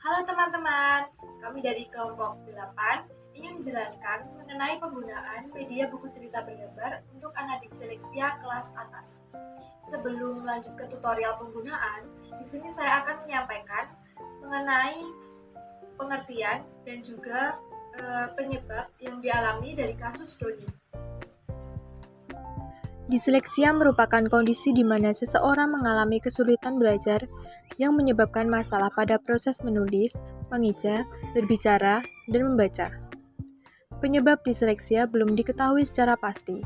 Halo teman-teman, kami dari kelompok 8 ingin menjelaskan mengenai penggunaan media buku cerita bergambar untuk anak disleksia kelas atas. Sebelum lanjut ke tutorial penggunaan, di sini saya akan menyampaikan mengenai pengertian dan juga penyebab yang dialami dari kasus Doni. Disleksia merupakan kondisi di mana seseorang mengalami kesulitan belajar yang menyebabkan masalah pada proses menulis, mengeja, berbicara, dan membaca. Penyebab disleksia belum diketahui secara pasti.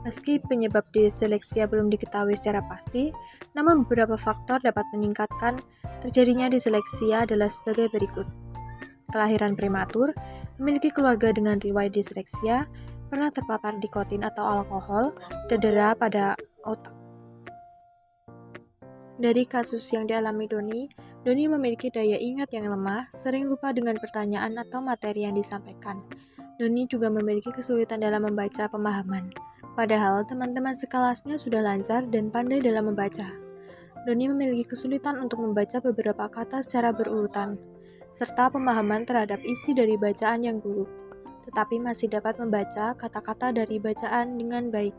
Meski penyebab disleksia belum diketahui secara pasti, namun beberapa faktor dapat meningkatkan terjadinya disleksia adalah sebagai berikut. Kelahiran prematur, memiliki keluarga dengan riwayat disleksia, pernah terpapar nikotin atau alkohol, cedera pada otak. Dari kasus yang dialami Doni memiliki daya ingat yang lemah, sering lupa dengan pertanyaan atau materi yang disampaikan. Doni juga memiliki kesulitan dalam membaca pemahaman, padahal teman-teman sekelasnya sudah lancar dan pandai dalam membaca. Doni memiliki kesulitan untuk membaca beberapa kata secara berurutan, serta pemahaman terhadap isi dari bacaan yang buruk, tetapi masih dapat membaca kata-kata dari bacaan dengan baik.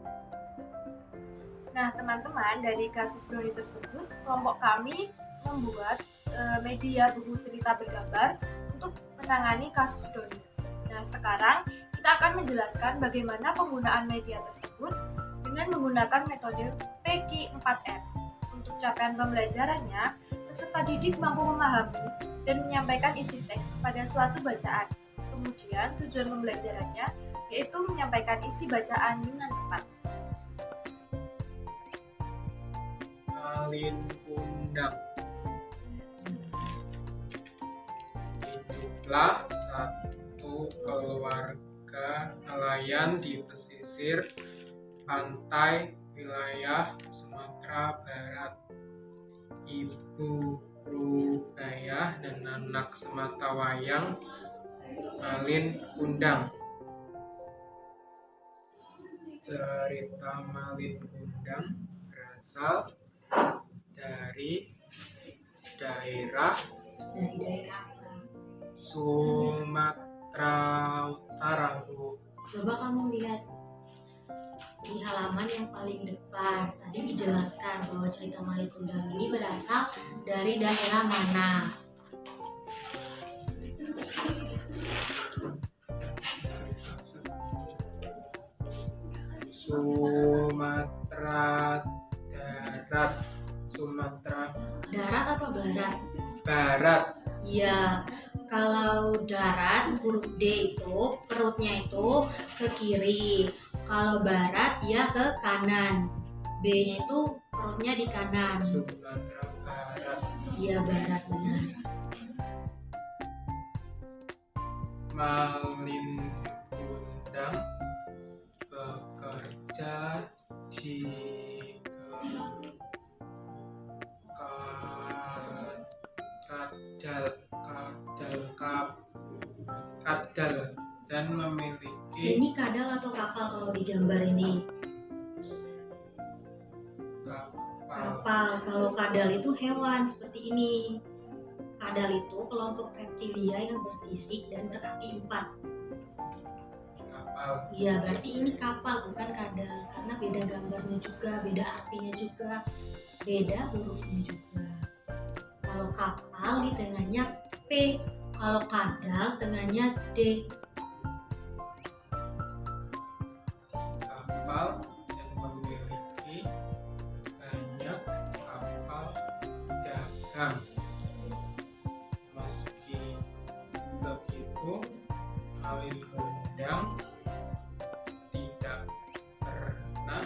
Nah, teman-teman, dari kasus Doni tersebut, kelompok kami membuat media buku cerita bergambar untuk menangani kasus Doni. Nah, sekarang kita akan menjelaskan bagaimana penggunaan media tersebut dengan menggunakan metode PQ4R. Untuk capaian pembelajarannya, peserta didik mampu memahami dan menyampaikan isi teks pada suatu bacaan. Kemudian, tujuan pembelajarannya yaitu menyampaikan isi bacaan dengan tepat. Malin Kundang. Hiduplah satu keluarga nelayan di pesisir pantai wilayah Sumatera Barat. Ibu Rubaya dan anak sematawayang Malin Kundang. Cerita Malin Kundang berasal dari daerah Sumatera Utara, Bu. Coba kamu lihat di halaman yang paling depan. Tadi dijelaskan bahwa cerita Malin Kundang ini berasal dari daerah mana? Sumatera Darat. Sumatera Darat apa barat? Barat. Iya, kalau darat huruf D itu perutnya itu ke kiri. Kalau barat ya ke kanan. B-nya itu perutnya di kanan. Sumatera Barat. Iya, barat benar. Malin Kundang bekerja di kadal dan memiliki Ini kadal atau kapal kalau di gambar ini? Kapal. Kalau kadal itu hewan seperti ini. Kadal itu kelompok reptilia yang bersisik dan berkaki 4. kapal. Iya, berarti ini kapal bukan kadal, karena beda gambarnya juga, beda artinya juga, beda hurufnya juga. Kalau kapal di tengahnya P, kalau kadal tengahnya D. Kapal dan memiliki banyak kapal dagang. Meski begitu, Malin Kundang tidak pernah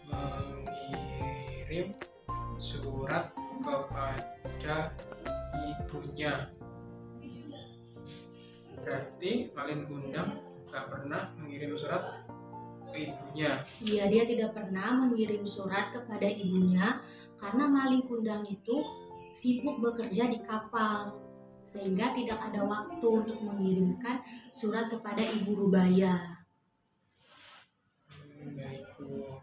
mengirim surat kepada ibunya. Berarti Malin Kundang tidak pernah mengirim surat ke ibunya. Iya, dia tidak pernah mengirim surat kepada ibunya karena Malin Kundang itu sibuk bekerja di kapal, sehingga tidak ada waktu untuk mengirimkan surat kepada Ibu Rubaya. Baik, Bu.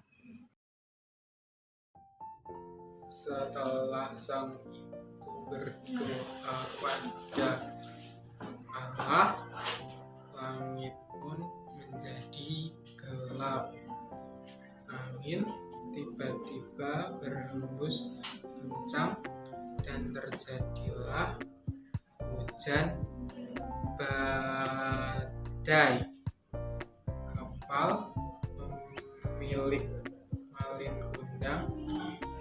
Setelah sang ibu berdoa pada Allah, langit pun menjadi gelap. Angin tiba-tiba berhembus kencang dan terjadilah hujan badai. Kapal milik Malin Kundang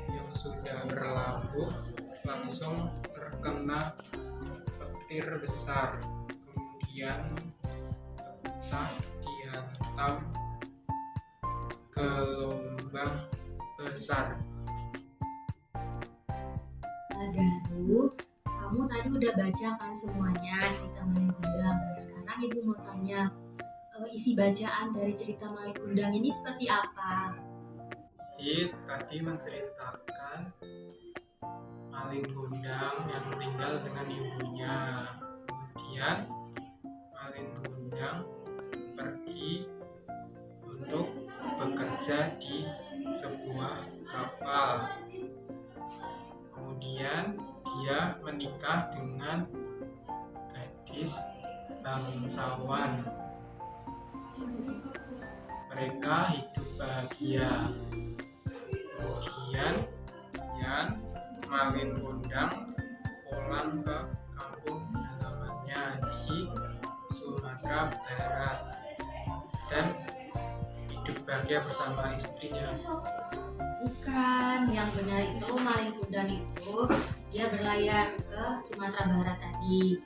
yang sudah berlabuh langsung terkena petir besar, kemudian pecah dihantam gelombang besar. Nah, Daru, kamu tadi udah baca kan semuanya cerita Malin Kundang. Nah, sekarang Ibu mau tanya, isi bacaan dari cerita Malin Kundang ini seperti apa? Jadi tadi menceritakan Malin Kundang yang tinggal dengan ibunya. Kemudian Malin Kundang pergi untuk bekerja di sebuah kapal. Kemudian dia menikah dengan gadis bangsawan. Mereka hidup bahagia. Kemudian Malin Kundang pulang ke kampung halamannya di Sumatera Barat dan hidup bahagia bersama istrinya. Bukan, yang benar itu Malin Kundang itu dia berlayar ke Sumatera Barat tadi.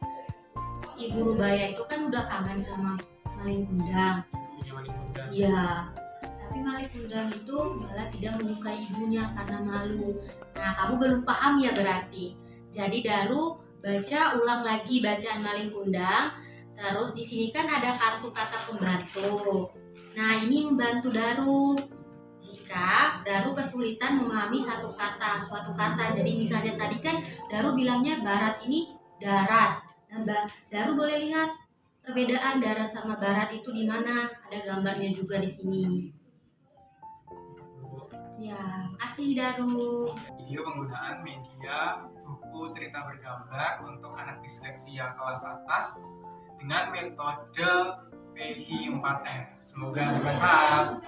Ibu Rubaya itu kan udah kangen sama Malin Kundang. Malin Kundang. Iya, tapi Malin Kundang itu malah tidak menyukai ibunya karena malu. Nah, kamu belum paham ya berarti. Jadi Daru baca ulang lagi bacaan Malin Kundang. Terus di sini kan ada kartu kata pembantu. Nah, ini membantu Daru jika Daru kesulitan memahami suatu kata. Jadi misalnya tadi kan Daru bilangnya barat ini darat. Nah, Daru boleh lihat perbedaan darat sama barat itu di mana? Ada gambarnya juga di sini. Ya, makasih Daru. Video penggunaan media buku cerita bergambar untuk anak disleksia kelas atas dengan metode PG 4R. Semoga bermanfaat.